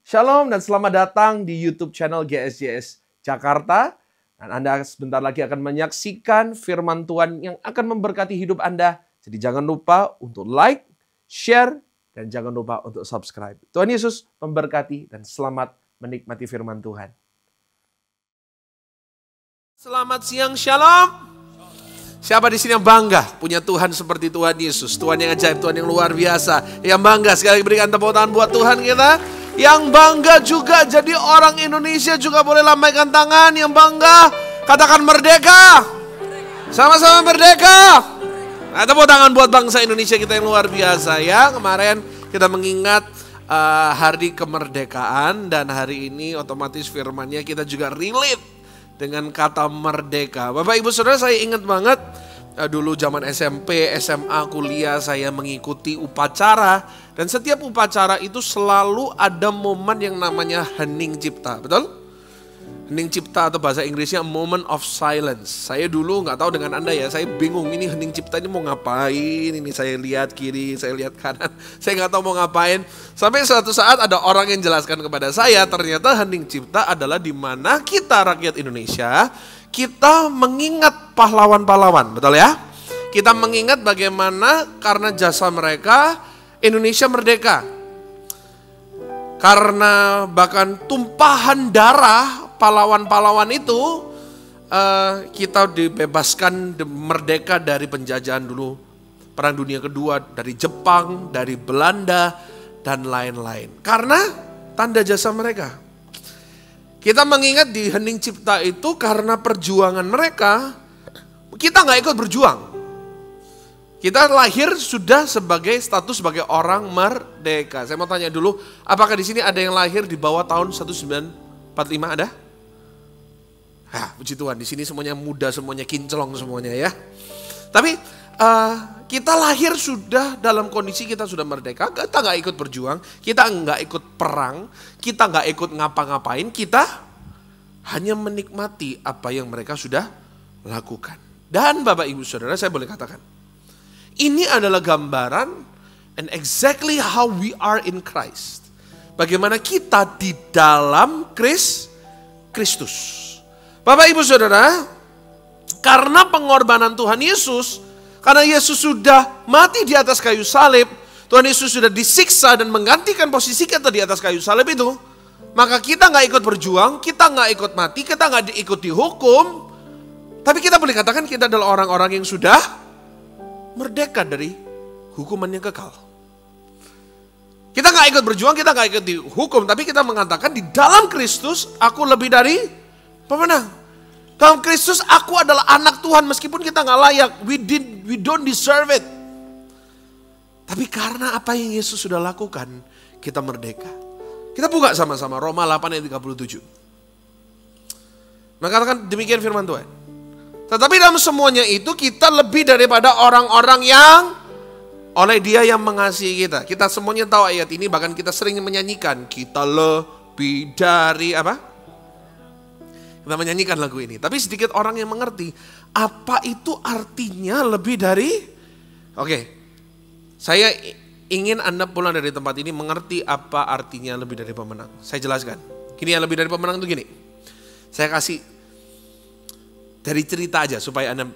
Shalom dan selamat datang di YouTube channel GSJS Jakarta. Dan Anda sebentar lagi akan menyaksikan firman Tuhan yang akan memberkati hidup Anda. Jadi jangan lupa untuk like, share, dan jangan lupa untuk subscribe. Tuhan Yesus memberkati dan selamat menikmati firman Tuhan. Selamat siang, shalom. Siapa di sini yang bangga punya Tuhan seperti Tuhan Yesus? Tuhan yang ajaib, Tuhan yang luar biasa. Yang bangga, sekali lagi berikan tepuk tangan buat Tuhan kita. Yang bangga juga jadi orang Indonesia juga boleh lambaikan tangan. Yang bangga katakan merdeka. Sama-sama merdeka. Nah, tepuk tangan buat bangsa Indonesia kita yang luar biasa ya. Kemarin kita mengingat hari kemerdekaan. Dan hari ini otomatis firmannya kita juga relate dengan kata merdeka. Bapak ibu saudara, saya ingat banget dulu zaman SMP, SMA, kuliah saya mengikuti upacara. Dan setiap upacara itu selalu ada momen yang namanya hening cipta, betul? Hening cipta atau bahasa Inggrisnya moment of silence. Saya dulu nggak tahu dengan Anda ya, saya bingung ini hening cipta ini mau ngapain. Ini saya lihat kiri, saya lihat kanan, saya nggak tahu mau ngapain. Sampai suatu saat ada orang yang jelaskan kepada saya, ternyata hening cipta adalah di mana kita rakyat Indonesia, kita mengingat pahlawan-pahlawan, betul ya? Kita mengingat bagaimana karena jasa mereka Indonesia merdeka. Karena bahkan tumpahan darah pahlawan-pahlawan itu kita dibebaskan merdeka dari penjajahan dulu. Perang Dunia Kedua, dari Jepang, dari Belanda, dan lain-lain. Karena tanda jasa mereka. Kita mengingat di hening cipta itu karena perjuangan mereka, kita nggak ikut berjuang. Kita lahir sudah sebagai status sebagai orang merdeka. Saya mau tanya dulu, apakah di sini ada yang lahir di bawah tahun 1945 ada? Puji Tuhan, di sini semuanya muda, semuanya kinclong semuanya ya. Tapi kita lahir sudah dalam kondisi kita sudah merdeka. Kita nggak ikut berjuang, kita nggak ikut perang, kita nggak ikut ngapa-ngapain. Kita hanya menikmati apa yang mereka sudah lakukan. Dan Bapak Ibu Saudara, saya boleh katakan, ini adalah gambaran and exactly how we are in Christ. Bagaimana kita di dalam Kristus. Bapak Ibu Saudara, karena pengorbanan Tuhan Yesus, karena Yesus sudah mati di atas kayu salib, Tuhan Yesus sudah disiksa dan menggantikan posisi kita di atas kayu salib itu, maka kita nggak ikut berjuang, kita nggak ikut mati, kita nggak ikut dihukum, tapi kita boleh katakan kita adalah orang-orang yang sudah merdeka dari hukuman yang kekal. Kita nggak ikut berjuang, kita nggak ikut dihukum, tapi kita mengatakan di dalam Kristus aku lebih dari pemenang. Dalam Kristus aku adalah anak Tuhan meskipun kita nggak layak, we don't deserve it. Tapi karena apa yang Yesus sudah lakukan, kita merdeka. Kita buka sama-sama Roma 8 ayat 37. Mengatakan demikian firman Tuhan. Tetapi dalam semuanya itu kita lebih daripada orang-orang yang oleh Dia yang mengasihi kita. Kita semuanya tahu ayat ini, bahkan kita sering menyanyikan. Kita lebih dari apa? Kita menyanyikan lagu ini. Tapi sedikit orang yang mengerti apa itu artinya lebih dari. Oke, saya ingin Anda pulang dari tempat ini mengerti apa artinya lebih dari pemenang. Saya jelaskan. Gini, yang lebih dari pemenang itu gini. Saya kasih dari cerita aja supaya Anda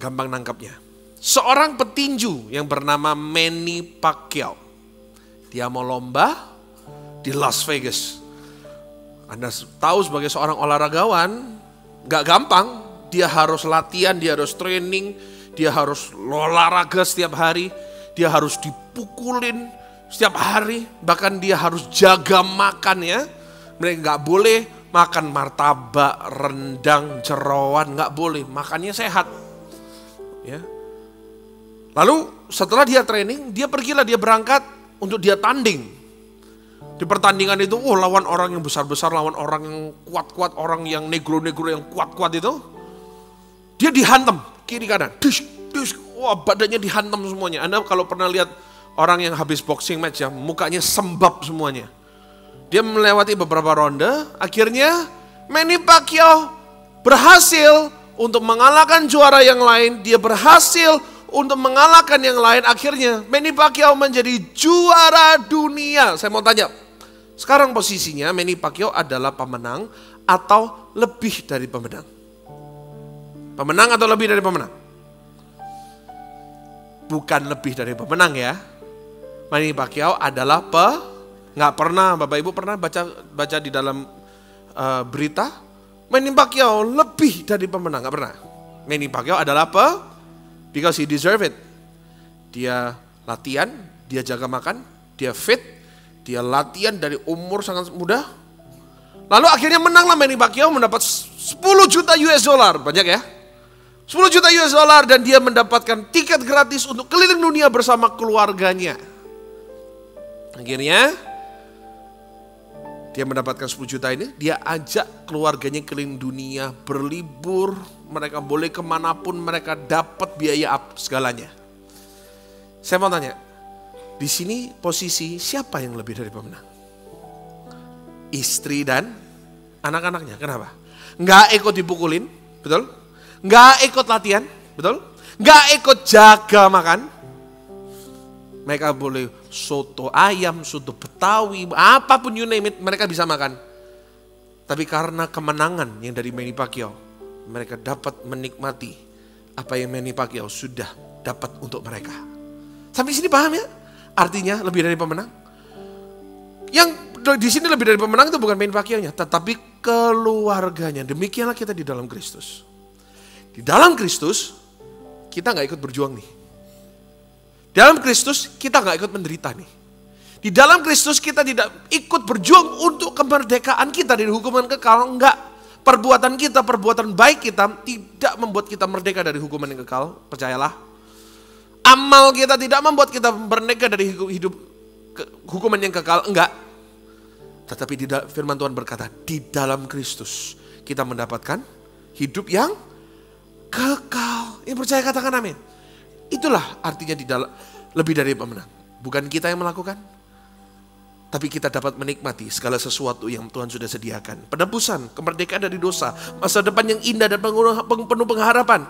gampang nangkapnya. Seorang petinju yang bernama Manny Pacquiao. Dia mau lomba di Las Vegas. Anda tahu sebagai seorang olahragawan, gak gampang. Dia harus latihan, dia harus training, dia harus olahraga setiap hari. Dia harus dipukulin setiap hari. Bahkan dia harus jaga makan ya. Mereka gak boleh makan martabak, rendang, jeroan, nggak boleh. Makannya sehat. Ya. Lalu setelah dia training, dia berangkat untuk dia tanding. Di pertandingan itu, lawan orang yang besar-besar, lawan orang yang kuat-kuat, orang yang negro-negro yang kuat-kuat itu. Dia dihantam kiri kanan. Badannya dihantam semuanya. Anda kalau pernah lihat orang yang habis boxing match ya, mukanya sembab semuanya. Dia melewati beberapa ronde, akhirnya Manny Pacquiao berhasil untuk mengalahkan juara yang lain. Dia berhasil untuk mengalahkan yang lain. Akhirnya Manny Pacquiao menjadi juara dunia. Saya mau tanya, Sekarang posisinya Manny Pacquiao adalah pemenang atau lebih dari pemenang? Pemenang atau lebih dari pemenang? Bukan lebih dari pemenang ya. Manny Pacquiao adalah nggak pernah, Bapak Ibu pernah baca di dalam berita Manny Pacquiao lebih dari pemenang? Nggak pernah. Manny Pacquiao adalah because he deserve it. Dia latihan, dia jaga makan, dia fit, dia latihan dari umur sangat muda. Lalu akhirnya menanglah Manny Pacquiao, mendapat 10 juta US dollar. Banyak ya? 10 juta US dollar dan dia mendapatkan tiket gratis untuk keliling dunia bersama keluarganya. Akhirnya dia mendapatkan 10 juta ini, dia ajak keluarganya keliling dunia, berlibur, mereka boleh kemanapun, mereka dapat biaya segalanya. Saya mau tanya, di sini posisi siapa yang lebih dari pemenang? Istri dan anak-anaknya. Kenapa? Nggak ikut dipukulin, betul? Nggak ikut latihan, betul? Nggak ikut jaga makan. Mereka boleh soto ayam, soto Betawi, apapun you name it, mereka bisa makan. Tapi karena kemenangan yang dari Manny Pacquiao, mereka dapat menikmati apa yang Manny Pacquiao sudah dapat untuk mereka. Sampai sini paham ya? Artinya lebih dari pemenang. Yang di sini lebih dari pemenang itu bukan Manny Pacquiao-nya, tetapi keluarganya. Demikianlah kita di dalam Kristus. Di dalam Kristus kita nggak ikut berjuang nih. Di dalam Kristus kita nggak ikut menderita nih. Di dalam Kristus kita tidak ikut berjuang untuk kemerdekaan kita dari hukuman kekal. Enggak. Perbuatan kita, perbuatan baik kita tidak membuat kita merdeka dari hukuman yang kekal. Percayalah. Amal kita tidak membuat kita merdeka dari hukuman yang kekal. Enggak. Tetapi firman Tuhan berkata, di dalam Kristus kita mendapatkan hidup yang kekal. Yang percaya katakan amin. Itulah artinya di dalam lebih dari pemenang. Bukan kita yang melakukan, tapi kita dapat menikmati segala sesuatu yang Tuhan sudah sediakan. Penebusan, kemerdekaan dari dosa, masa depan yang indah dan penuh pengharapan.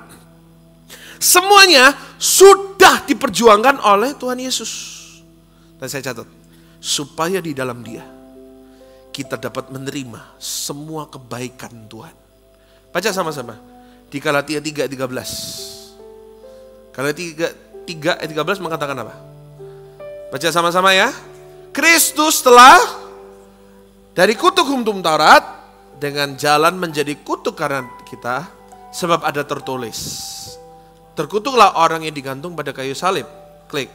Semuanya sudah diperjuangkan oleh Tuhan Yesus. Dan saya catat, supaya di dalam Dia kita dapat menerima semua kebaikan Tuhan. Baca sama-sama di Galatia 3:13. Galatia 3:13 mengatakan apa? Baca sama-sama ya. Kristus telah dari kutuk hukum Taurat dengan jalan menjadi kutuk karena kita, sebab ada tertulis, terkutuklah orang yang digantung pada kayu salib. Klik.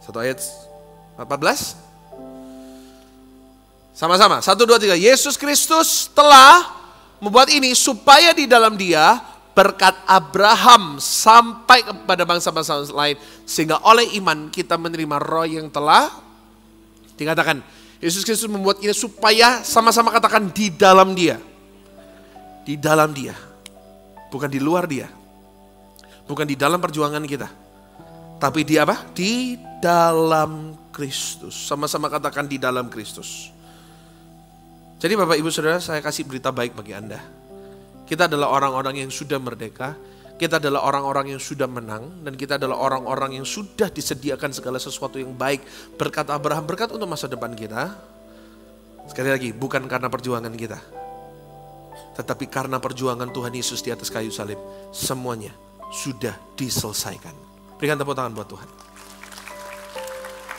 1 ayat 14. Sama-sama. 1, 2, 3. Yesus Kristus telah membuat ini supaya di dalam Dia berkat Abraham sampai kepada bangsa-bangsa lain, sehingga oleh iman kita menerima roh yang telah dikatakan. Yesus Kristus membuat ini supaya, sama-sama katakan, di dalam Dia. Di dalam Dia. Bukan di luar Dia. Bukan di dalam perjuangan kita. Tapi di apa? Di dalam Kristus. Sama-sama katakan di dalam Kristus. Jadi Bapak Ibu Saudara, saya kasih berita baik bagi Anda. Kita adalah orang-orang yang sudah merdeka, kita adalah orang-orang yang sudah menang, dan kita adalah orang-orang yang sudah disediakan segala sesuatu yang baik. Berkat Abraham, berkat untuk masa depan kita. Sekali lagi, bukan karena perjuangan kita, tetapi karena perjuangan Tuhan Yesus di atas kayu salib. Semuanya sudah diselesaikan. Berikan tepuk tangan buat Tuhan.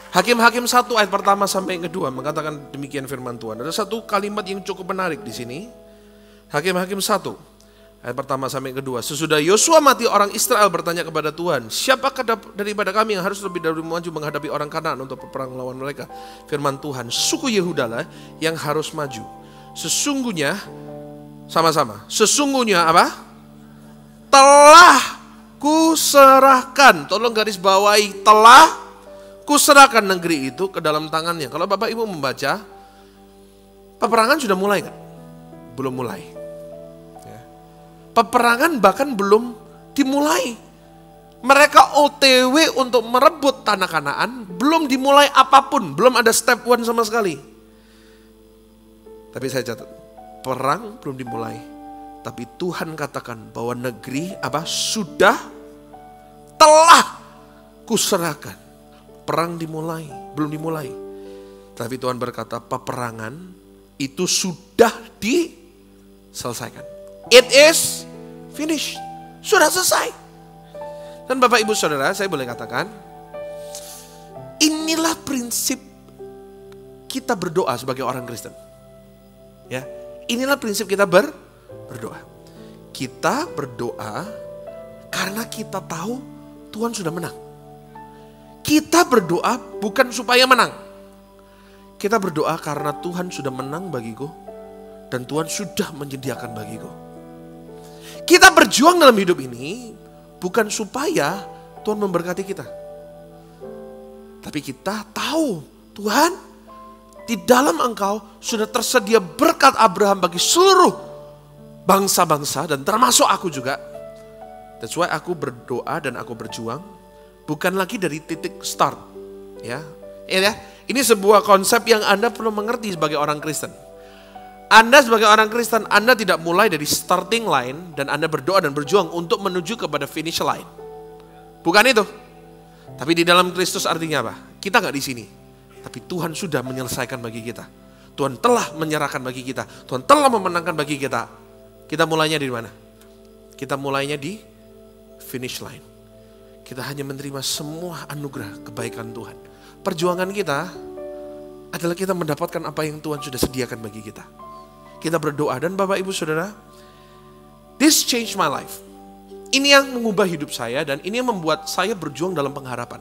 Hakim-Hakim 1 ayat pertama sampai yang kedua mengatakan demikian firman Tuhan. Ada satu kalimat yang cukup menarik di sini. Hakim-Hakim 1 ayat pertama sampai yang kedua. Sesudah Yosua mati, orang Israel bertanya kepada Tuhan, siapakah daripada kami yang harus lebih dahulu maju menghadapi orang Kanaan untuk berperang melawan mereka? Firman Tuhan, suku Yehuda lah yang harus maju. Sesungguhnya, sama-sama, sesungguhnya apa? Telah kuserahkan, tolong garis bawahi, telah kuserahkan negeri itu ke dalam tangannya. Kalau Bapak Ibu membaca, peperangan sudah mulai kan? Belum mulai. Peperangan bahkan belum dimulai. Mereka OTW untuk merebut tanah Kanaan, belum dimulai apapun, belum ada step 1 sama sekali. Tapi saya catat, perang belum dimulai. Tapi Tuhan katakan bahwa negeri sudah telah kuserahkan. Perang dimulai, belum dimulai. Tapi Tuhan berkata, peperangan itu sudah diselesaikan. It is finished. Sudah selesai. Dan Bapak Ibu Saudara, saya boleh katakan, inilah prinsip kita berdoa sebagai orang Kristen. Ya, inilah prinsip kita berdoa. Kita berdoa karena kita tahu Tuhan sudah menang. Kita berdoa bukan supaya menang. Kita berdoa karena Tuhan sudah menang bagiku dan Tuhan sudah menyediakan bagiku. Kita berjuang dalam hidup ini bukan supaya Tuhan memberkati kita. Tapi kita tahu Tuhan, di dalam Engkau sudah tersedia berkat Abraham bagi seluruh bangsa-bangsa dan termasuk aku juga. That's why aku berdoa dan aku berjuang bukan lagi dari titik start. Ya. Ini sebuah konsep yang Anda perlu mengerti sebagai orang Kristen. Anda sebagai orang Kristen, Anda tidak mulai dari starting line dan Anda berdoa dan berjuang untuk menuju kepada finish line. Bukan itu. Tapi di dalam Kristus artinya apa? Kita nggak di sini. Tapi Tuhan sudah menyelesaikan bagi kita. Tuhan telah menyerahkan bagi kita. Tuhan telah memenangkan bagi kita. Kita mulainya di mana? Kita mulainya di finish line. Kita hanya menerima semua anugerah kebaikan Tuhan. Perjuangan kita adalah kita mendapatkan apa yang Tuhan sudah sediakan bagi kita. Kita berdoa dan Bapak Ibu Saudara, this changed my life. Ini yang mengubah hidup saya dan ini yang membuat saya berjuang dalam pengharapan.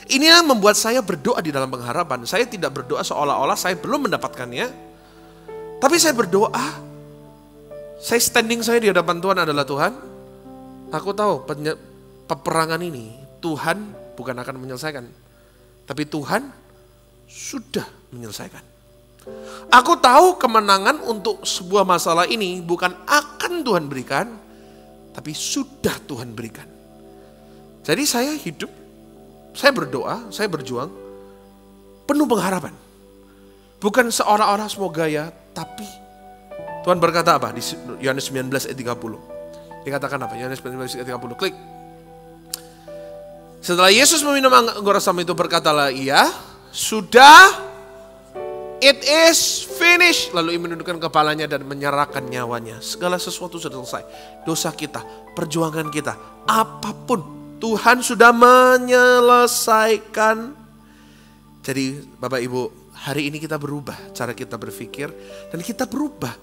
Ini yang membuat saya berdoa di dalam pengharapan. Saya tidak berdoa seolah-olah saya belum mendapatkannya. Tapi saya berdoa, standing saya di hadapan Tuhan adalah Tuhan. Aku tahu peperangan ini Tuhan bukan akan menyelesaikan. Tapi Tuhan sudah menyelesaikan. Aku tahu kemenangan untuk sebuah masalah ini bukan akan Tuhan berikan, tapi sudah Tuhan berikan. Jadi saya hidup, saya berdoa, saya berjuang, penuh pengharapan. Bukan seorang-orang semua gaya, tapi Tuhan berkata apa? Di Yohanes 19 ayat 30. Dikatakan apa? Yohanes 19 ayat 30, klik. Setelah Yesus meminum anggur asam itu berkatalah ia, sudah, it is finished. Lalu ia menundukkan kepalanya dan menyerahkan nyawanya. Segala sesuatu sudah selesai. Dosa kita, perjuangan kita, apapun Tuhan sudah menyelesaikan. Jadi Bapak Ibu, hari ini kita berubah cara kita berpikir dan kita berubah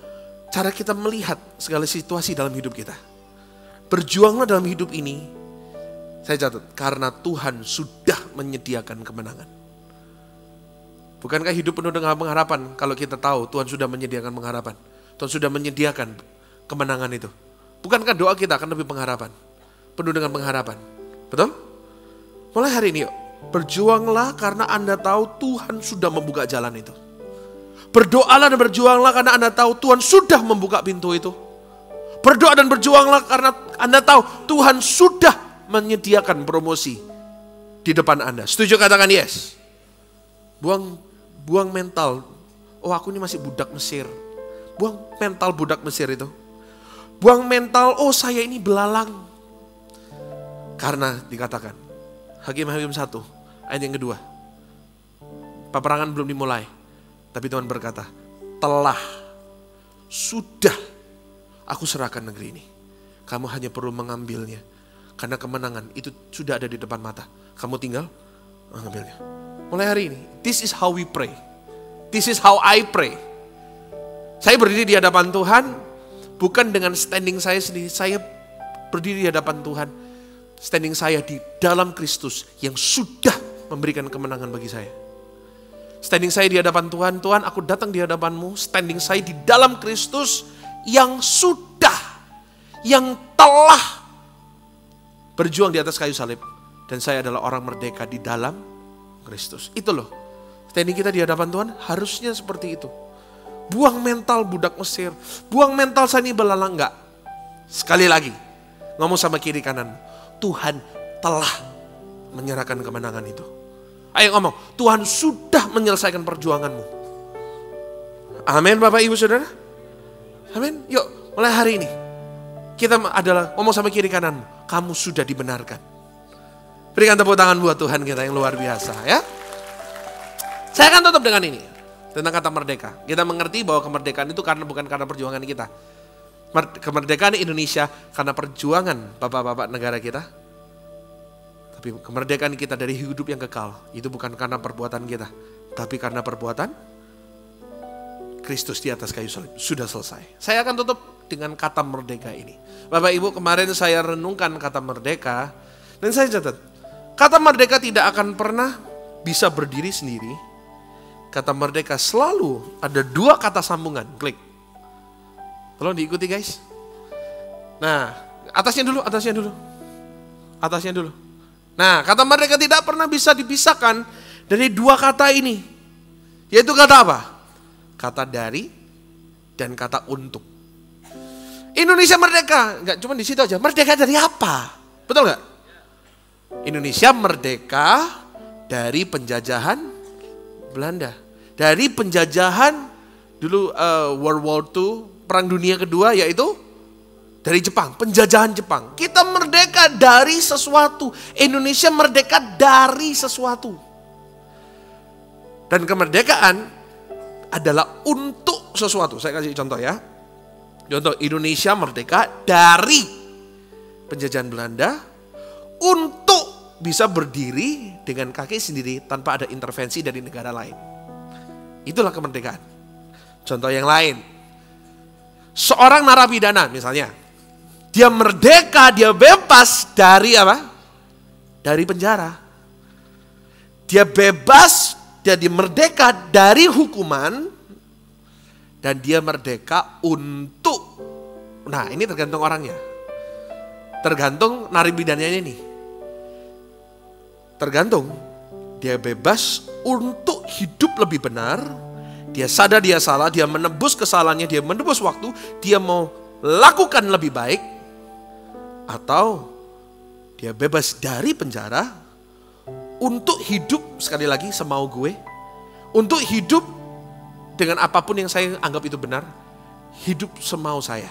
cara kita melihat segala situasi dalam hidup kita. Berjuanglah dalam hidup ini. Saya catat, karena Tuhan sudah menyediakan kemenangan. Bukankah hidup penuh dengan pengharapan kalau kita tahu Tuhan sudah menyediakan pengharapan? Tuhan sudah menyediakan kemenangan itu. Bukankah doa kita akan lebih pengharapan? Penuh dengan pengharapan. Betul? Mulai hari ini yuk, berjuanglah karena Anda tahu Tuhan sudah membuka jalan itu. Berdoalah dan berjuanglah karena Anda tahu Tuhan sudah membuka pintu itu. Berdoa dan berjuanglah karena Anda tahu Tuhan sudah menyediakan promosi di depan Anda. Setuju katakan yes. Buang mental. Oh aku ini masih budak Mesir. Buang mental budak Mesir itu. Buang mental, oh saya ini belalang. Karena dikatakan, Hakim-Hakim 1, ayat yang kedua. Peperangan belum dimulai. Tapi Tuhan berkata, sudah aku serahkan negeri ini. Kamu hanya perlu mengambilnya. Karena kemenangan itu sudah ada di depan mata. Kamu tinggal mengambilnya. Mulai hari ini, this is how we pray. This is how I pray. Saya berdiri di hadapan Tuhan, bukan dengan standing saya sendiri. Saya berdiri di hadapan Tuhan, standing saya di dalam Kristus yang sudah memberikan kemenangan bagi saya. Standing saya di hadapan Tuhan, Tuhan aku datang di hadapan-Mu, standing saya di dalam Kristus yang sudah, yang telah berjuang di atas kayu salib. Dan saya adalah orang merdeka di dalam Kristus. Itu loh, standing kita di hadapan Tuhan harusnya seperti itu. Buang mental budak Mesir, buang mental saya ini belalang, enggak. Sekali lagi, ngomong sama kiri kanan, Tuhan telah menyerahkan kemenangan itu. Ayo ngomong, Tuhan sudah menyelesaikan perjuanganmu. Amin Bapak Ibu Saudara. Amin. Yuk mulai hari ini kita adalah ngomong sama kiri kanan, kamu sudah dibenarkan. Berikan tepuk tangan buat Tuhan kita yang luar biasa ya. Saya akan tutup dengan ini. Tentang kata merdeka. Kita mengerti bahwa kemerdekaan itu bukan karena perjuangan kita. Kemerdekaan Indonesia karena perjuangan bapak-bapak negara kita. Tapi kemerdekaan kita dari hidup yang kekal. Itu bukan karena perbuatan kita. Tapi karena perbuatan Kristus di atas kayu salib. Sudah selesai. Saya akan tutup dengan kata merdeka ini. Bapak Ibu, kemarin saya renungkan kata merdeka. Dan saya catat. Kata merdeka tidak akan pernah bisa berdiri sendiri. Kata merdeka selalu ada dua kata sambungan. Klik. Tolong diikuti guys. Nah, atasnya dulu. Nah, kata merdeka tidak pernah bisa dipisahkan dari dua kata ini. Yaitu kata apa? Kata dari dan kata untuk. Indonesia merdeka, enggak cuma di situ aja. Merdeka dari apa? Betul enggak? Indonesia merdeka dari penjajahan Belanda. Dari penjajahan dulu World War II, Perang Dunia Kedua, yaitu dari Jepang, penjajahan Jepang. Kita merdeka dari sesuatu. Indonesia merdeka dari sesuatu. Dan kemerdekaan adalah untuk sesuatu. Saya kasih contoh ya. Contoh, Indonesia merdeka dari penjajahan Belanda untuk bisa berdiri dengan kaki sendiri tanpa ada intervensi dari negara lain. Itulah kemerdekaan. Contoh yang lain. Seorang narapidana misalnya. Dia merdeka, dia bebas dari apa? Dari penjara. Dia bebas, jadi merdeka dari hukuman. Dan dia merdeka untuk, nah ini tergantung orangnya. Tergantung narapidananya ini. Tergantung, dia bebas untuk hidup lebih benar. Dia sadar dia salah, dia menebus kesalahannya, dia menebus waktu. Dia mau lakukan lebih baik. Atau dia bebas dari penjara untuk hidup, sekali lagi semau gue. Untuk hidup dengan apapun yang saya anggap itu benar, hidup semau saya.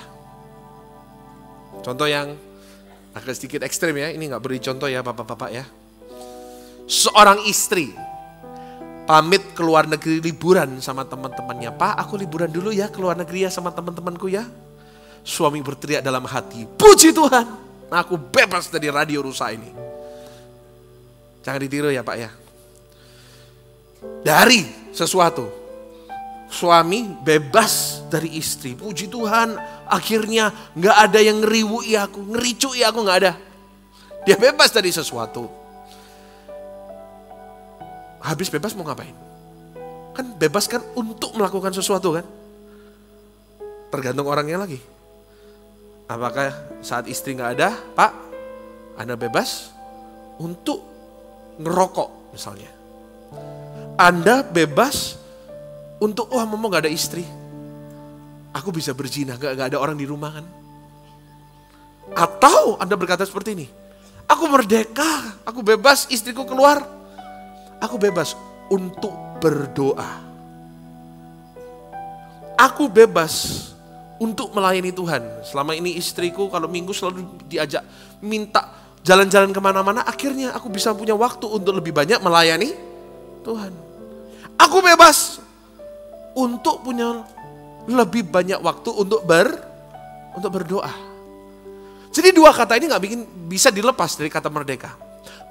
Contoh yang agak sedikit ekstrim ya, ini gak beri contoh ya bapak-bapak ya. Seorang istri pamit ke luar negeri liburan sama teman-temannya. Pak, aku liburan dulu ya ke luar negeri ya sama teman-temanku ya. Suami berteriak dalam hati, puji Tuhan, aku bebas dari radio rusa ini. Jangan ditiru ya Pak ya. Dari sesuatu. Suami bebas dari istri. Puji Tuhan, akhirnya gak ada yang ngeriwui aku, ngericui aku, gak ada. Dia bebas dari sesuatu. Habis bebas mau ngapain? Kan bebas kan untuk melakukan sesuatu kan? Tergantung orangnya lagi. Apakah saat istri gak ada, Pak, Anda bebas untuk ngerokok misalnya. Anda bebas untuk, mama gak ada istri. Aku bisa berzina, gak ada orang di rumah kan. Atau Anda berkata seperti ini. Aku merdeka, aku bebas, istriku keluar. Aku bebas untuk berdoa. Aku bebas untuk melayani Tuhan. Selama ini istriku kalau minggu selalu diajak minta jalan-jalan kemana-mana. Akhirnya aku bisa punya waktu untuk lebih banyak melayani Tuhan. Aku bebas untuk punya lebih banyak waktu untuk berdoa. Jadi dua kata ini gak bisa dilepas dari kata merdeka.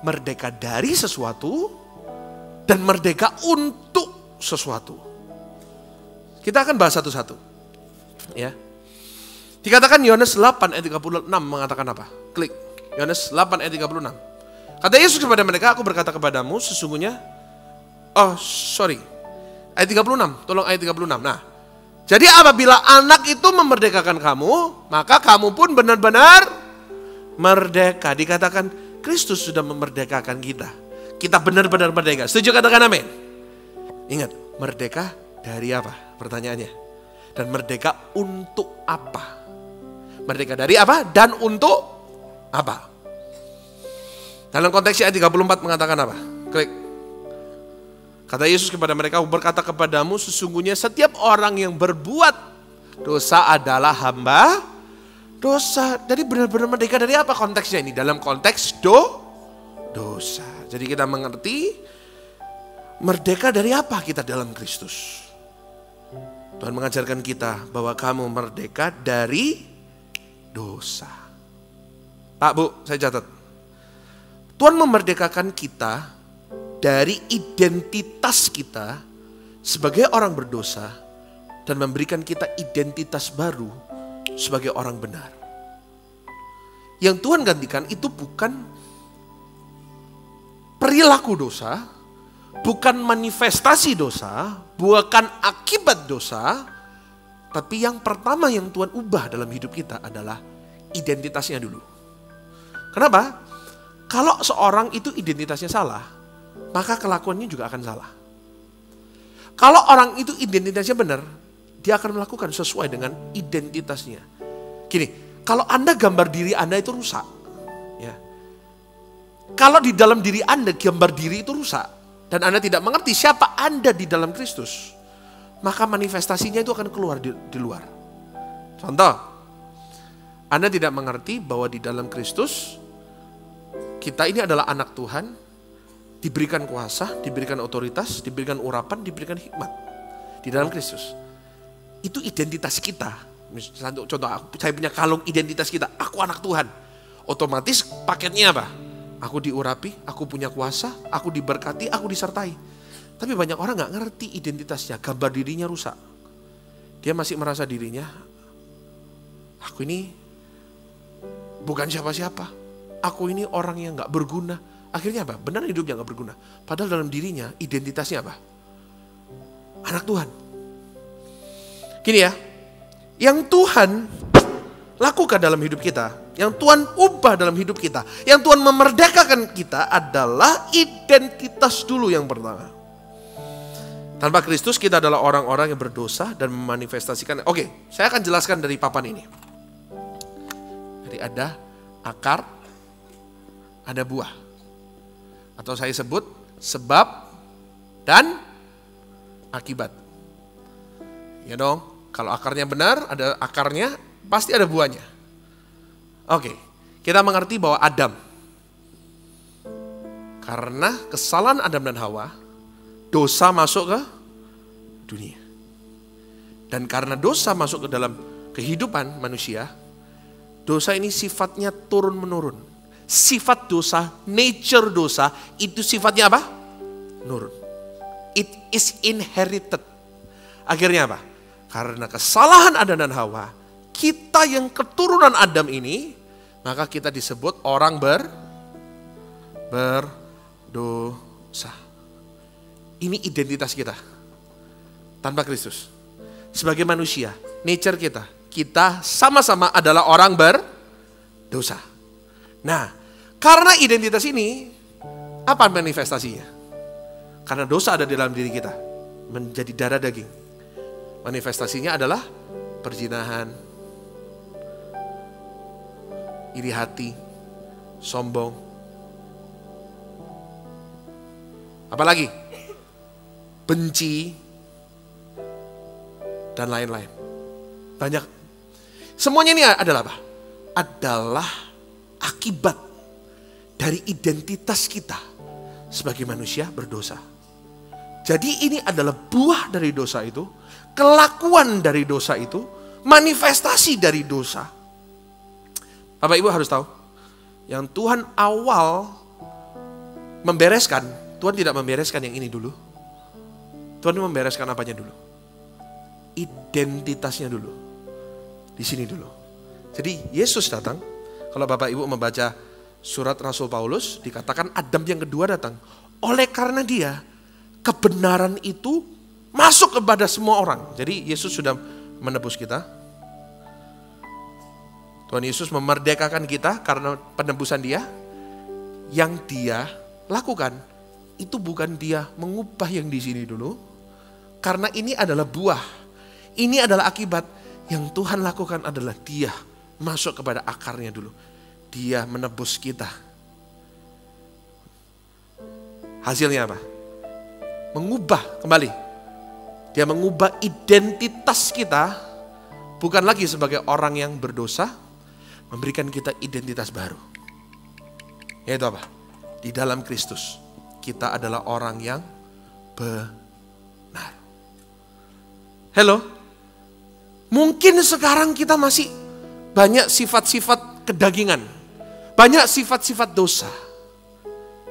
Merdeka dari sesuatu dan merdeka untuk sesuatu. Kita akan bahas satu-satu. Ya. Dikatakan Yohanes 8 ayat 36 mengatakan apa? Klik. Yohanes 8 ayat 36. Kata Yesus kepada mereka, aku berkata kepadamu sesungguhnya. Ayat 36, tolong ayat 36. Nah, jadi apabila anak itu memerdekakan kamu, maka kamu pun benar-benar merdeka. Dikatakan Kristus sudah memerdekakan kita. Kita benar-benar merdeka. Setuju katakan amin? Ingat, merdeka dari apa? Pertanyaannya. Dan merdeka untuk apa? Merdeka dari apa dan untuk apa? Dalam konteks ayat 34 mengatakan apa? Klik. Kata Yesus kepada mereka, aku berkata kepadamu sesungguhnya setiap orang yang berbuat dosa adalah hamba dosa. Jadi benar-benar merdeka dari apa konteksnya ini? Dalam konteks dosa. Jadi kita mengerti Merdeka dari apa kita dalam Kristus? Tuhan mengajarkan kita bahwa kamu merdeka dari dosa. Pak, Bu, saya catat. Tuhan memerdekakan kita dari identitas kita sebagai orang berdosa dan memberikan kita identitas baru sebagai orang benar. Yang Tuhan gantikan itu bukan perilaku dosa, bukan manifestasi dosa, bukan akibat dosa, tapi yang pertama yang Tuhan ubah dalam hidup kita adalah identitasnya dulu. Kenapa? Kalau seorang itu identitasnya salah, maka kelakuannya juga akan salah. Kalau orang itu identitasnya benar, dia akan melakukan sesuai dengan identitasnya. Gini, kalau Anda gambar diri Anda itu rusak, ya. Kalau di dalam diri Anda gambar diri itu rusak, dan Anda tidak mengerti siapa Anda di dalam Kristus, maka manifestasinya itu akan keluar di luar. Contoh, Anda tidak mengerti bahwa di dalam Kristus, kita ini adalah anak Tuhan, diberikan kuasa, diberikan otoritas, diberikan urapan, diberikan hikmat. Di dalam Kristus. Itu identitas kita. Contoh, saya punya kalung identitas kita, aku anak Tuhan. Otomatis paketnya apa? Aku diurapi, aku punya kuasa, aku diberkati, aku disertai. Tapi banyak orang gak ngerti identitasnya, gambar dirinya rusak. Dia masih merasa dirinya, aku ini bukan siapa-siapa. Aku ini orang yang gak berguna. Akhirnya apa? Benar hidupnya gak berguna. Padahal dalam dirinya identitasnya apa? Anak Tuhan. Gini ya, yang Tuhan lakukan dalam hidup kita, yang Tuhan ubah dalam hidup kita, yang Tuhan memerdekakan kita adalah identitas dulu yang pertama. Tanpa Kristus kita adalah orang-orang yang berdosa dan memanifestasikan. Oke, saya akan jelaskan dari papan ini. Jadi ada akar, ada buah. Atau saya sebut sebab dan akibat. Ya dong. Kalau akarnya benar, ada akarnya, pasti ada buahnya. Oke, kita mengerti bahwa Adam, karena kesalahan Adam dan Hawa, dosa masuk ke dunia. Dan karena dosa masuk ke dalam kehidupan manusia, dosa ini sifatnya turun-menurun. Sifat dosa, nature dosa, itu sifatnya apa? Nurun. It is inherited. Akhirnya apa? Karena kesalahan Adam dan Hawa, kita yang keturunan Adam ini, maka kita disebut orang berdosa. Ini identitas kita. Tanpa Kristus. Sebagai manusia, nature kita sama-sama adalah orang berdosa. Nah, karena identitas ini, apa manifestasinya? Karena dosa ada di dalam diri kita, menjadi darah daging. Manifestasinya adalah perzinahan, iri hati, sombong. Apalagi? Benci, dan lain-lain. Banyak. Semuanya ini adalah apa? Adalah akibat dari identitas kita sebagai manusia berdosa. Jadi ini adalah buah dari dosa itu, kelakuan dari dosa itu, manifestasi dari dosa. Bapak Ibu harus tahu, yang Tuhan awal membereskan, Tuhan tidak membereskan yang ini dulu. Tuhan membereskan apanya dulu? Identitasnya dulu. Di sini dulu. Jadi Yesus datang, kalau Bapak Ibu membaca surat Rasul Paulus, dikatakan Adam yang kedua datang. Oleh karena dia, kebenaran itu masuk kepada semua orang. Jadi Yesus sudah menebus kita. Tuhan Yesus memerdekakan kita karena penebusan dia. Yang dia lakukan, itu bukan dia mengubah yang di sini dulu. Karena ini adalah buah. Ini adalah akibat. Yang Tuhan lakukan adalah dia masuk kepada akarnya dulu. Dia menebus kita. Hasilnya apa? Mengubah kembali. Dia mengubah identitas kita, bukan lagi sebagai orang yang berdosa, memberikan kita identitas baru. Yaitu apa? Di dalam Kristus, kita adalah orang yang benar. Hello? Mungkin sekarang kita masih banyak sifat-sifat kedagingan. Banyak sifat-sifat dosa.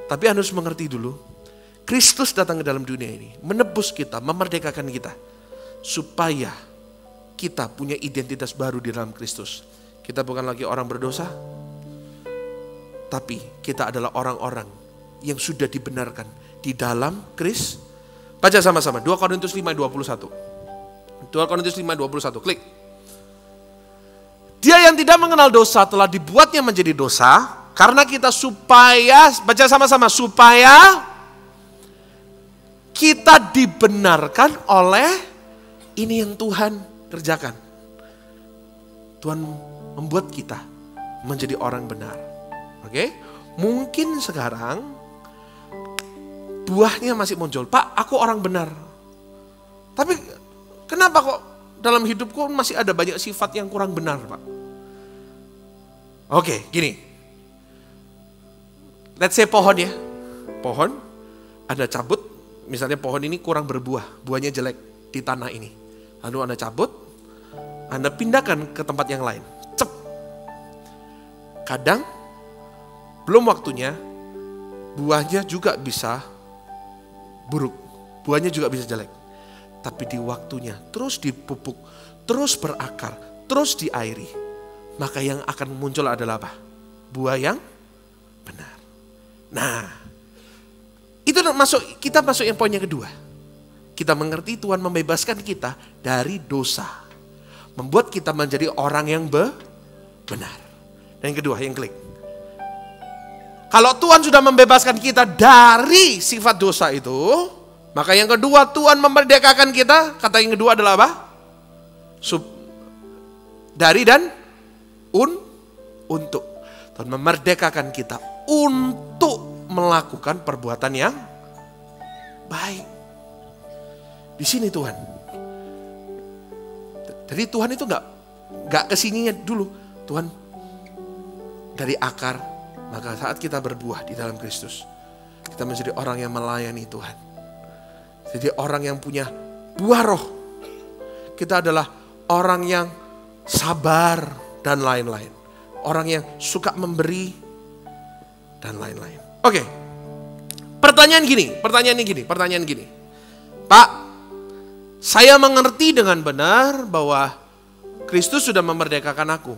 Tapi Anda harus mengerti dulu, Kristus datang ke dalam dunia ini, menebus kita, memerdekakan kita. Supaya kita punya identitas baru di dalam Kristus. Kita bukan lagi orang berdosa, tapi kita adalah orang-orang yang sudah dibenarkan di dalam Kristus. Baca sama-sama, 2 Korintus 5:21. 2 Korintus 5:21, klik. Dia yang tidak mengenal dosa telah dibuatnya menjadi dosa, karena kita supaya, baca sama-sama, supaya kita dibenarkan oleh ini yang Tuhan kerjakan. Tuhan membuat kita menjadi orang benar. Oke? Mungkin sekarang buahnya masih muncul. Pak, aku orang benar. Tapi kenapa kok dalam hidupku masih ada banyak sifat yang kurang benar, Pak? Oke, gini. Let's say pohon ya. Pohon, Anda cabut, misalnya pohon ini kurang berbuah, buahnya jelek di tanah ini. Lalu Anda cabut, Anda pindahkan ke tempat yang lain. Cep. Kadang, belum waktunya, buahnya juga bisa buruk. Buahnya juga bisa jelek. Tapi di waktunya, terus dipupuk, terus berakar, terus diairi. Maka yang akan muncul adalah apa? Buah yang benar. Nah, itu kita masuk yang poin yang kedua. Kita mengerti Tuhan membebaskan kita dari dosa. Membuat kita menjadi orang yang benar. Dan yang kedua, yang klik. Kalau Tuhan sudah membebaskan kita dari sifat dosa itu, maka yang kedua Tuhan memerdekakan kita. Kata yang kedua adalah apa? Dari dan untuk. Tuhan memerdekakan kita untuk melakukan perbuatan yang baik. Di sini Tuhan. Jadi Tuhan itu nggak kesininya dulu. Tuhan dari akar, maka saat kita berbuah di dalam Kristus, kita menjadi orang yang melayani Tuhan. Jadi orang yang punya buah roh. Kita adalah orang yang sabar dan lain-lain. Orang yang suka memberi dan lain-lain. Oke. Pertanyaan gini. Pak, saya mengerti dengan benar bahwa Kristus sudah memerdekakan aku.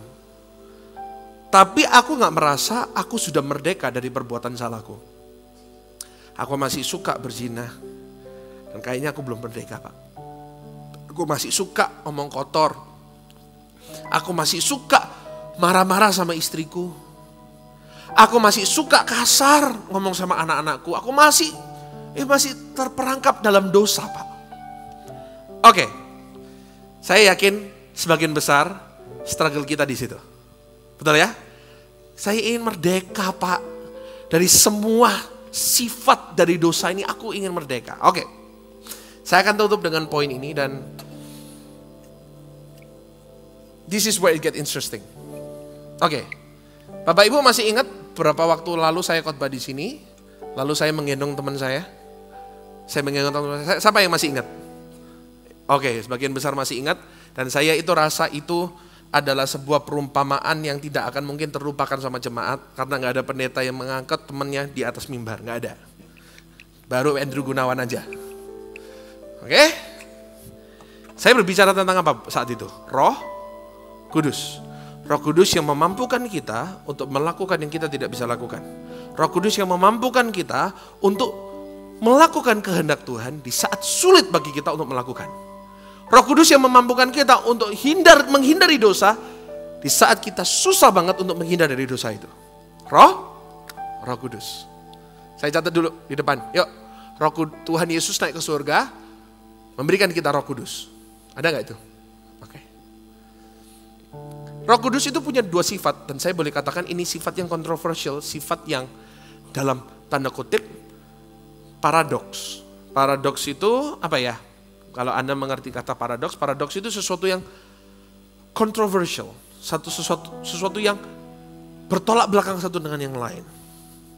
Tapi aku gak merasa aku sudah merdeka dari perbuatan salahku. Aku masih suka berzina. Dan kayaknya aku belum merdeka, Pak. Aku masih suka omong kotor. Aku masih suka marah-marah sama istriku. Aku masih suka kasar ngomong sama anak-anakku. Aku masih terperangkap dalam dosa, Pak. Oke. Saya yakin sebagian besar struggle kita di situ. Betul ya? Saya ingin merdeka, Pak. Dari semua sifat dari dosa ini aku ingin merdeka. Oke. Saya akan tutup dengan poin ini dan this is where it get interesting. Oke. Bapak Ibu masih ingat berapa waktu lalu saya khotbah di sini? Lalu saya menggendong teman saya. Siapa yang masih ingat? Oke, sebagian besar masih ingat. Dan saya itu rasa itu adalah sebuah perumpamaan yang tidak akan mungkin terlupakan sama jemaat. Karena gak ada pendeta yang mengangkat temannya di atas mimbar. Gak ada. Baru Andrew Gunawan aja. Oke? Saya berbicara tentang apa saat itu? Roh Kudus. Roh Kudus yang memampukan kita untuk melakukan yang kita tidak bisa lakukan. Roh Kudus yang memampukan kita untuk melakukan kehendak Tuhan di saat sulit bagi kita untuk melakukan. Roh Kudus yang memampukan kita untuk menghindari dosa di saat kita susah banget untuk menghindar dari dosa itu. Roh Kudus. Saya catat dulu di depan. Yuk, Tuhan Yesus naik ke surga, memberikan kita Roh Kudus. Ada nggak itu? Oke. Roh Kudus itu punya dua sifat dan saya boleh katakan ini sifat yang kontroversial, sifat yang dalam tanda kutip paradoks. Paradoks itu apa ya? Kalau Anda mengerti kata paradoks itu sesuatu yang controversial, sesuatu yang bertolak belakang satu dengan yang lain.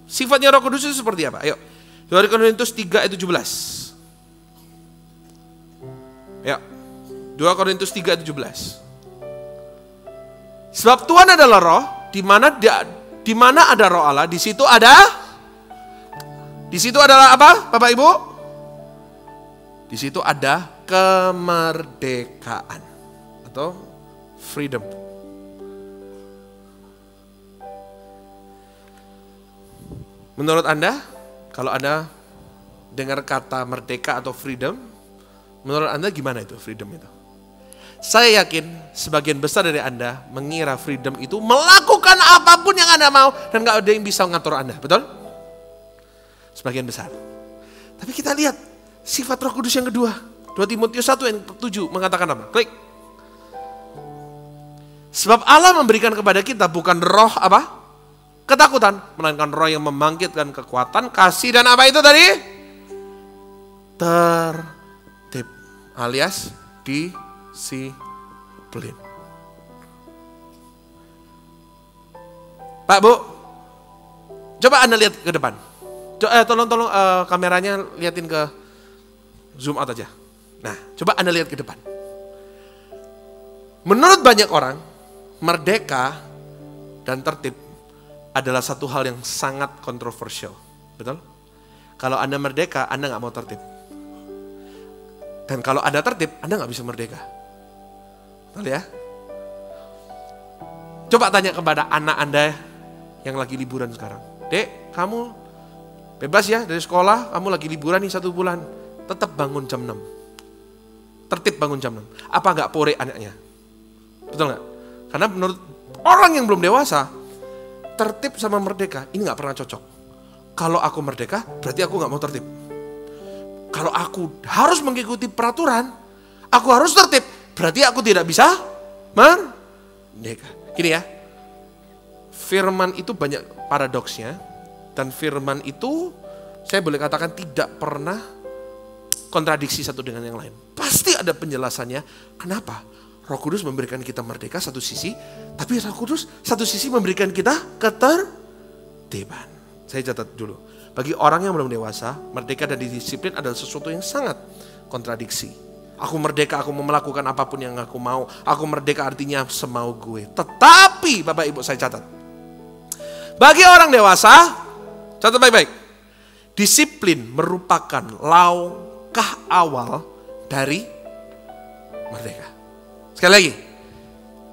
Sifatnya Roh Kudus itu seperti apa? Ayo, 2 Korintus 3 ayat 17. Ya, 2 Korintus 3:17. Sebab Tuhan adalah roh, di mana ada roh Allah, di situ adalah apa, Bapak Ibu? Di situ ada kemerdekaan atau freedom. Menurut Anda, kalau Anda dengar kata merdeka atau freedom, menurut Anda gimana itu freedom itu? Saya yakin sebagian besar dari Anda mengira freedom itu melakukan apapun yang Anda mau dan gak ada yang bisa mengatur Anda, betul? Sebagian besar. Tapi kita lihat sifat Roh Kudus yang kedua. 2 Timotius 1 ayat 7 mengatakan apa? Klik. Sebab Allah memberikan kepada kita bukan roh apa? Ketakutan, melainkan roh yang membangkitkan kekuatan, kasih dan apa itu tadi? Tertib alias disiplin. Pak, Bu, coba Anda lihat ke depan. Tolong kameranya liatin ke zoom out aja. Nah, coba Anda lihat ke depan. Menurut banyak orang, merdeka dan tertib adalah satu hal yang sangat kontroversial. Betul? Kalau Anda merdeka, Anda nggak mau tertib. Dan kalau Anda tertib, Anda nggak bisa merdeka. Betul ya? Coba tanya kepada anak Anda yang lagi liburan sekarang. Dek, kamu bebas ya dari sekolah, kamu lagi liburan nih 1 bulan. Tetap bangun jam 6. Tertib bangun jam 6. Apa nggak pore anaknya? Betul nggak? Karena menurut orang yang belum dewasa, tertib sama merdeka ini nggak pernah cocok. Kalau aku merdeka, berarti aku nggak mau tertib. Kalau aku harus mengikuti peraturan, aku harus tertib, berarti aku tidak bisa merdeka. Gini ya, firman itu banyak paradoksnya, dan firman itu saya boleh katakan tidak pernah kontradiksi satu dengan yang lain. Pasti ada penjelasannya, kenapa Roh Kudus memberikan kita merdeka satu sisi, tapi Roh Kudus satu sisi memberikan kita ketertiban. Saya catat dulu. Bagi orang yang belum dewasa, merdeka dan disiplin adalah sesuatu yang sangat kontradiksi. Aku merdeka, aku mau melakukan apapun yang aku mau. Aku merdeka artinya semau gue. Tetapi, Bapak Ibu saya catat. Bagi orang dewasa, catat baik-baik. Disiplin merupakan langkah awal dari merdeka. Sekali lagi,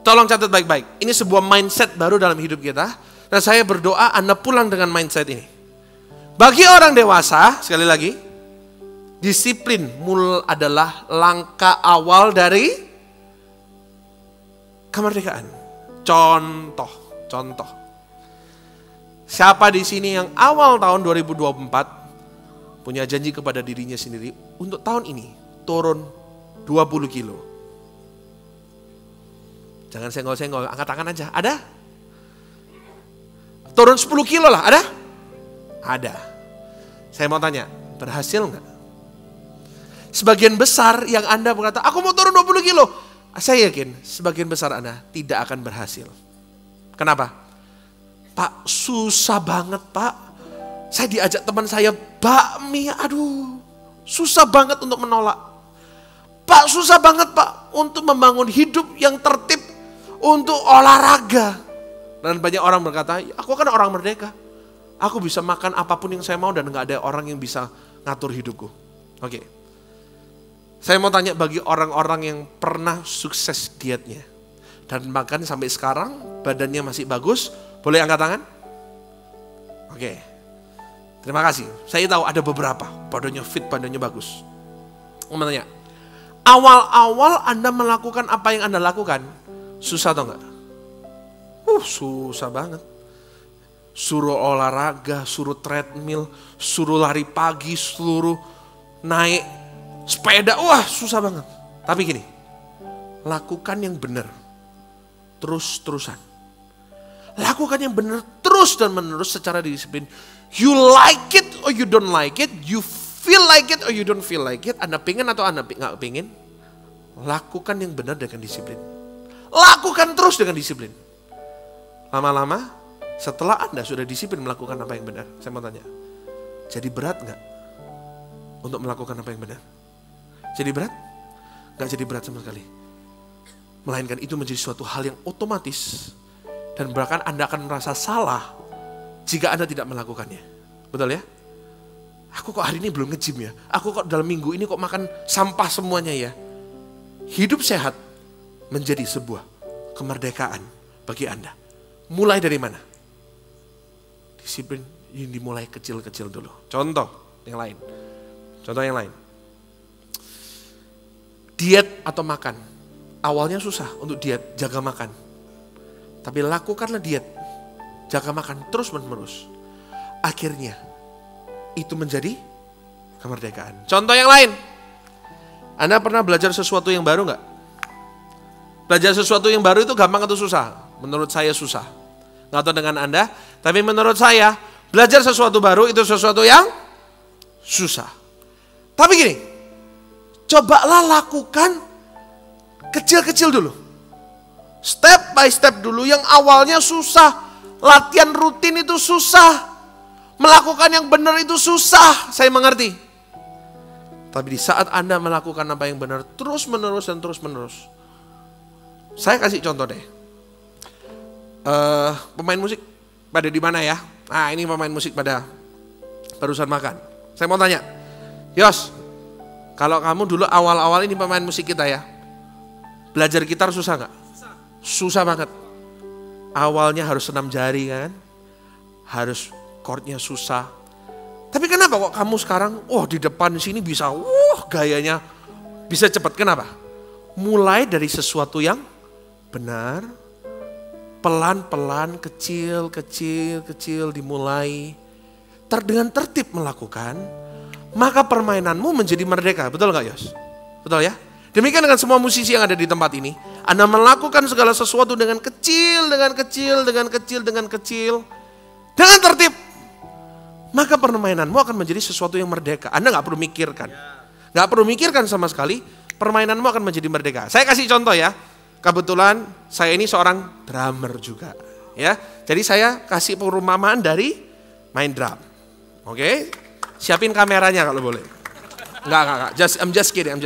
tolong catat baik-baik. Ini sebuah mindset baru dalam hidup kita. Dan saya berdoa Anda pulang dengan mindset ini. Bagi orang dewasa, sekali lagi, disiplin adalah langkah awal dari kemerdekaan. Contoh. Siapa di sini yang awal tahun 2024 punya janji kepada dirinya sendiri untuk tahun ini turun 20 kilo? Jangan senggol-senggol, angkat tangan aja. Ada? Turun 10 kilo lah, ada? Ada. Saya mau tanya, berhasil nggak? Sebagian besar yang Anda berkata, aku mau turun 20 kilo. Saya yakin sebagian besar Anda tidak akan berhasil. Kenapa? Pak, susah banget Pak. Saya diajak teman saya bakmi, aduh, susah banget untuk menolak. Pak, susah banget Pak untuk membangun hidup yang tertib, untuk olahraga. Dan banyak orang berkata, aku kan orang merdeka. Aku bisa makan apapun yang saya mau dan gak ada orang yang bisa ngatur hidupku. Oke. Saya mau tanya bagi orang-orang yang pernah sukses dietnya. Dan makan sampai sekarang badannya masih bagus, boleh angkat tangan? Oke. Terima kasih. Saya tahu ada beberapa, badannya fit, badannya bagus. Saya mau tanya, awal-awal Anda melakukan apa yang Anda lakukan, susah atau enggak? Susah banget. Suruh olahraga, suruh treadmill, suruh lari pagi, suruh naik sepeda, wah susah banget. Tapi gini, lakukan yang benar, terus-terusan. Lakukan yang benar terus dan menerus secara disiplin. You like it or you don't like it, you feel like it or you don't feel like it. Anda pengen atau Anda nggak pengen, lakukan yang benar dengan disiplin. Lakukan terus dengan disiplin. Lama-lama, setelah Anda sudah disiplin melakukan apa yang benar, saya mau tanya, jadi berat nggak untuk melakukan apa yang benar? Jadi berat? Gak jadi berat sama sekali. Melainkan itu menjadi suatu hal yang otomatis. Dan bahkan Anda akan merasa salah jika Anda tidak melakukannya. Betul ya? Aku kok hari ini belum nge-gym ya? Aku kok dalam minggu ini kok makan sampah semuanya ya? Hidup sehat menjadi sebuah kemerdekaan bagi Anda. Mulai dari mana? Disiplin yang dimulai kecil-kecil dulu. Contoh yang lain. Diet atau makan. Awalnya susah untuk diet, jaga makan. Tapi lakukanlah diet, jaga makan terus-menerus. Akhirnya itu menjadi kemerdekaan. Contoh yang lain. Anda pernah belajar sesuatu yang baru nggak? Belajar sesuatu yang baru itu gampang atau susah? Menurut saya susah. Nggak tahu dengan Anda, tapi menurut saya belajar sesuatu baru itu sesuatu yang susah. Tapi gini, cobalah lakukan kecil-kecil dulu. Step by step dulu, yang awalnya susah. Latihan rutin itu susah. Melakukan yang benar itu susah, saya mengerti. Tapi di saat Anda melakukan apa yang benar terus-menerus dan terus-menerus. Saya kasih contoh deh. Pemain musik pada di mana ya? Nah, ini pemain musik pada barusan makan. Saya mau tanya, Yos, kalau kamu dulu awal-awal ini pemain musik kita ya, belajar gitar susah nggak? Susah banget. Awalnya harus senam jari kan, harus chordnya susah. Tapi kenapa kok kamu sekarang, di depan sini bisa, gayanya bisa cepat. Kenapa? Mulai dari sesuatu yang benar, pelan-pelan, kecil dimulai. Dengan tertib melakukan, maka permainanmu menjadi merdeka. Betul gak Yos? Betul ya? Demikian dengan semua musisi yang ada di tempat ini. Anda melakukan segala sesuatu dengan kecil. Dengan tertib. Maka permainanmu akan menjadi sesuatu yang merdeka. Anda gak perlu mikirkan. Gak perlu mikirkan sama sekali. Permainanmu akan menjadi merdeka. Saya kasih contoh ya. Kebetulan saya ini seorang drummer juga. Ya, jadi saya kasih perumpamaan dari main drum. Oke, siapin kameranya kalau boleh. Enggak. I'm just kidding.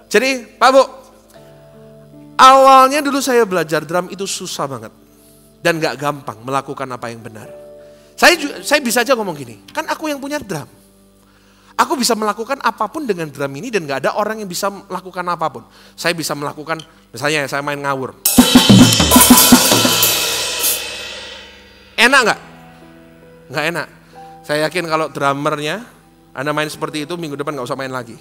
Jadi, Pak Bu, awalnya dulu saya belajar drum itu susah banget. Dan gak gampang melakukan apa yang benar. Saya bisa aja ngomong gini, kan aku yang punya drum. Aku bisa melakukan apapun dengan drum ini dan gak ada orang yang bisa melakukan apapun. Saya bisa melakukan, misalnya saya main ngawur. Enak gak? Nggak enak. Saya yakin kalau drummernya, Anda main seperti itu, minggu depan nggak usah main lagi.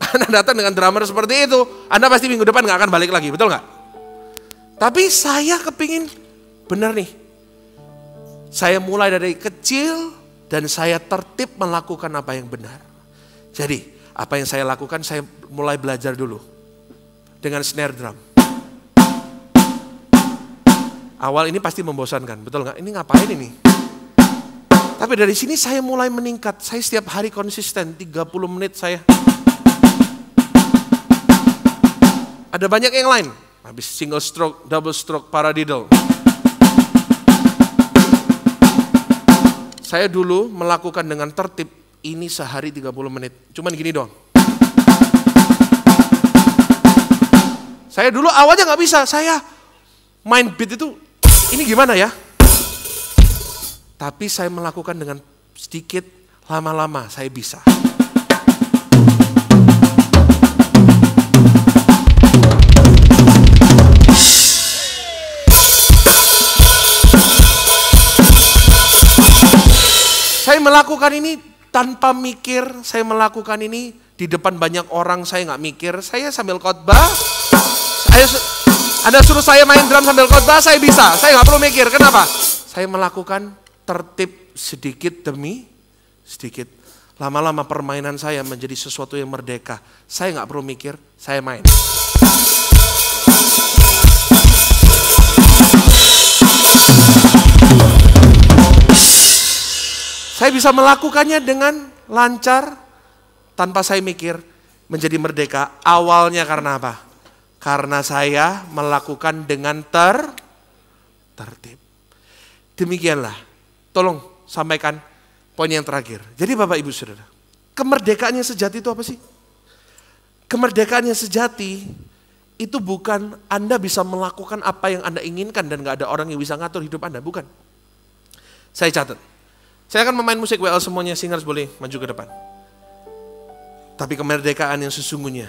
Anda datang dengan drummer seperti itu, Anda pasti minggu depan nggak akan balik lagi, betul nggak? Tapi saya kepingin, benar nih. Saya mulai dari kecil dan saya tertib melakukan apa yang benar. Jadi, apa yang saya lakukan, saya mulai belajar dulu dengan snare drum. Awal ini pasti membosankan, betul nggak? Ini ngapain ini? Tapi dari sini saya mulai meningkat. Saya setiap hari konsisten, 30 menit saya. Ada banyak yang lain. Habis single stroke, double stroke, paradiddle. Saya dulu melakukan dengan tertib, ini sehari 30 menit. Cuman gini doang. Saya dulu awalnya nggak bisa. Saya main beat itu, ini gimana ya? Tapi saya melakukan dengan sedikit, lama-lama saya bisa. Saya melakukan ini tanpa mikir, saya melakukan ini di depan banyak orang, saya nggak mikir. Saya sambil khotbah, Anda suruh saya main drum sambil khotbah, saya bisa. Saya nggak perlu mikir, kenapa? Saya melakukan tertib sedikit demi sedikit. Lama-lama permainan saya menjadi sesuatu yang merdeka. Saya nggak perlu mikir, saya main. Saya bisa melakukannya dengan lancar, tanpa saya mikir, menjadi merdeka. Awalnya karena apa? Karena saya melakukan dengan tertib. Demikianlah. Tolong sampaikan poin yang terakhir. Jadi Bapak Ibu Saudara, kemerdekaan yang sejati itu apa sih? Kemerdekaan yang sejati itu bukan Anda bisa melakukan apa yang Anda inginkan dan gak ada orang yang bisa ngatur hidup Anda. Bukan. Saya catat. Saya akan memain musik WL semuanya, singers boleh maju ke depan. Tapi kemerdekaan yang sesungguhnya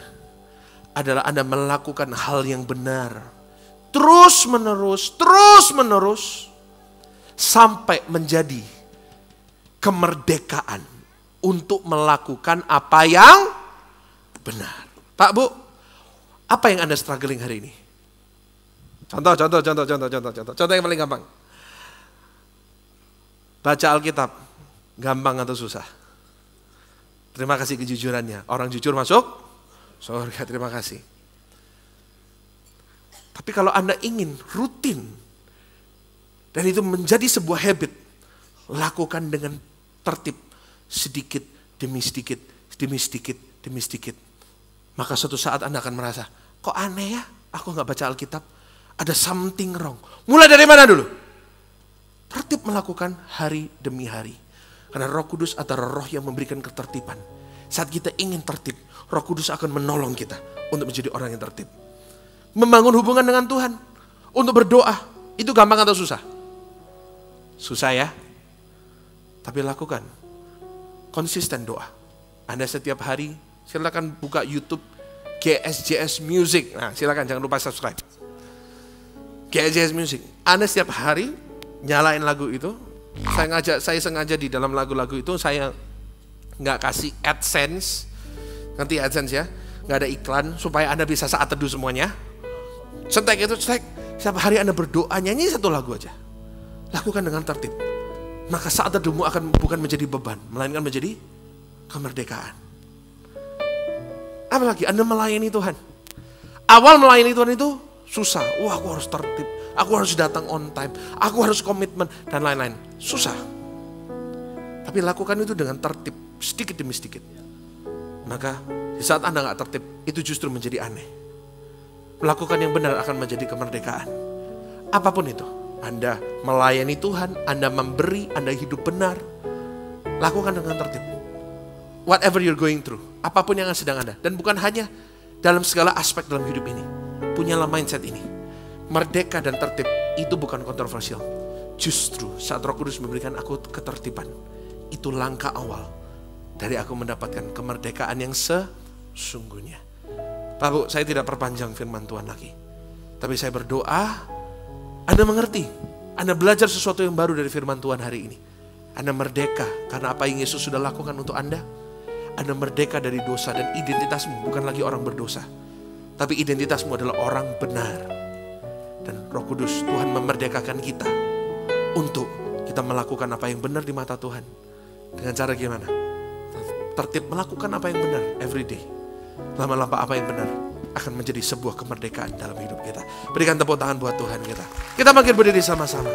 adalah Anda melakukan hal yang benar. Terus menerus. Sampai menjadi kemerdekaan untuk melakukan apa yang benar. Pak, Bu, apa yang Anda struggling hari ini? Contoh yang paling gampang. Baca Alkitab, gampang atau susah? Terima kasih kejujurannya. Orang jujur masuk surga, terima kasih. Tapi kalau Anda ingin rutin, dan itu menjadi sebuah habit, lakukan dengan tertib, sedikit demi sedikit, maka suatu saat Anda akan merasa, kok aneh ya, aku gak baca Alkitab, ada something wrong. Mulai dari mana dulu? Tertib melakukan hari demi hari. Karena Roh Kudus adalah roh yang memberikan ketertiban. Saat kita ingin tertib, Roh Kudus akan menolong kita untuk menjadi orang yang tertib. Membangun hubungan dengan Tuhan, untuk berdoa, itu gampang atau susah? Susah ya? Tapi lakukan. Konsisten doa. Anda setiap hari, silakan buka YouTube GSJS Music. Nah, silakan jangan lupa subscribe. GSJS Music. Anda setiap hari nyalain lagu itu. Saya sengaja di dalam lagu-lagu itu saya nggak kasih AdSense. Nanti AdSense ya, nggak ada iklan supaya Anda bisa saat teduh semuanya. Cetek. Setiap hari Anda berdoa nyanyi satu lagu aja. Lakukan dengan tertib. Maka saat teduhmu akan bukan menjadi beban, melainkan menjadi kemerdekaan. Apalagi Anda melayani Tuhan. Awal melayani Tuhan itu susah. Wah, aku harus tertib. Aku harus datang on time. Aku harus komitmen dan lain-lain. Susah. Tapi lakukan itu dengan tertib, sedikit demi sedikit. Maka di saat Anda gak tertib, itu justru menjadi aneh. Melakukan yang benar akan menjadi kemerdekaan. Apapun itu. Anda melayani Tuhan, Anda memberi, Anda hidup benar. Lakukan dengan tertib. Whatever you're going through, apapun yang sedang Anda. Dan bukan hanya dalam segala aspek dalam hidup ini. Punyalah mindset ini. Merdeka dan tertib itu bukan kontroversial. Justru saat Roh Kudus memberikan aku ketertiban, itu langkah awal dari aku mendapatkan kemerdekaan yang sesungguhnya. Pak, Bu, saya tidak perpanjang firman Tuhan lagi. Tapi saya berdoa, Anda mengerti, Anda belajar sesuatu yang baru dari firman Tuhan hari ini. Anda merdeka karena apa yang Yesus sudah lakukan untuk Anda. Anda merdeka dari dosa dan identitasmu bukan lagi orang berdosa. Tapi identitasmu adalah orang benar. Dan Roh Kudus, Tuhan memerdekakan kita untuk kita melakukan apa yang benar di mata Tuhan. Dengan cara gimana? Tertib melakukan apa yang benar every day. Lama-lama apa yang benar akan menjadi sebuah kemerdekaan dalam hidup kita. Berikan tepuk tangan buat Tuhan kita. Kita makin berdiri sama-sama.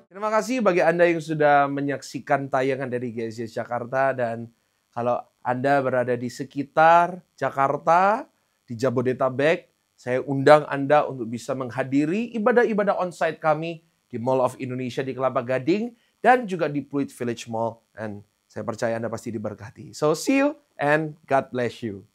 Terima kasih bagi Anda yang sudah menyaksikan tayangan dari GSJS Jakarta. Dan kalau Anda berada di sekitar Jakarta, di Jabodetabek, saya undang Anda untuk bisa menghadiri ibadah-ibadah onsite kami di Mall of Indonesia di Kelapa Gading dan juga di Pluit Village Mall. Dan saya percaya Anda pasti diberkati. So see you and God bless you.